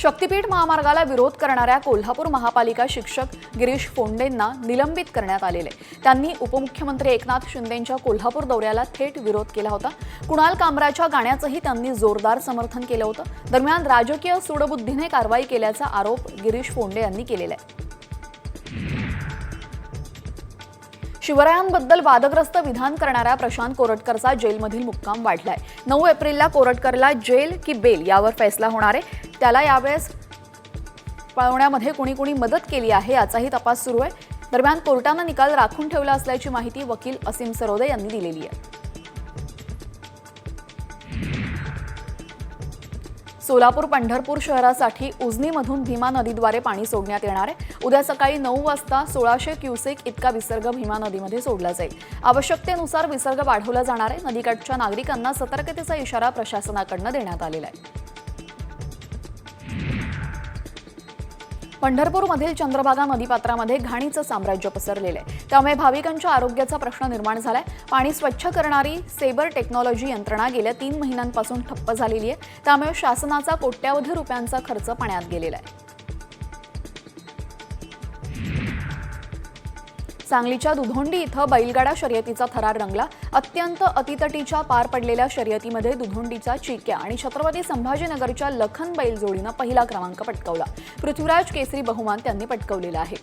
शक्तीपीठ महामार्गाला विरोध करणाऱ्या कोल्हापूर महापालिका शिक्षक गिरीश फोंडेंना निलंबित करण्यात आलेले। त्यांनी उपमुख्यमंत्री एकनाथ शिंदेंच्या कोल्हापूर दौऱ्याला थेट विरोध केला होता। कुणाल कामराच्या गाण्याचंही त्यांनी जोरदार समर्थन केलं होतं। दरम्यान राजकीय सूडबुद्धीने कारवाई केल्याचा आरोप गिरीश फोंडे यांनी केलेला आहे। शिवरायांबद्दल वादग्रस्त विधान करणाऱ्या प्रशांत कोरटकरचा जेलमधील मुक्काम वाढलाय। 9 एप्रिलला कोरटकरला जेल की बेल यावर फैसला होणार आहे। त्याला यावेळेस पळवण्यामध्ये कुणी मदत केली आहे याचाही तपास सुरू आहे। दरम्यान कोर्टाने निकाल राखून ठेवला असल्याची माहिती वकील असीम सरोदे यांनी दिलेली आहे। सोलापूर पंढरपूर शहरासाठी उजनीमधून भीमा नदीद्वारे पाणी सोडण्यात येणार आहे। उद्या सकाळी 9 वाजता 1600 क्युसेक इतका विसर्ग भीमा नदीमध्ये सोडला जाईल। आवश्यकतेनुसार विसर्ग वाढवला जाणार आहे। नदीकाठच्या नागरिकांना सतर्कतेचा इशारा प्रशासनाकडून देण्यात आलेला आहे। पंढरपूरमधील चंद्रभागा नदीपात्रामध्ये घाणीचं साम्राज्य पसरलेलं आहे। त्यामुळे भाविकांच्या आरोग्याचा प्रश्न निर्माण झालाय। पाणी स्वच्छ करणारी सेबर टेक्नॉलॉजी यंत्रणा गेल्या 3 महिन्यांपासून ठप्प झालेली आहे। त्यामुळे शासनाचा कोट्यावधी रुपयांचा खर्च पाण्यात गेलेला आहे। सांगलीच्या दुधोंडी इथं बैलगाडा शर्यतीचा थरार रंगला। अत्यंत अतितटीच्या पार पडलेल्या शर्यतीमध्ये दुधोंडीचा चिक्या आणि छत्रपती संभाजीनगरच्या लखन बैल जोडीनं पहिला क्रमांक पटकावला। पृथ्वीराज केसरी बहुमान त्यांनी पटकावलेला आहे।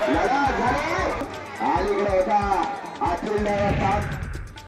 लढा झाले, अलीकडे होता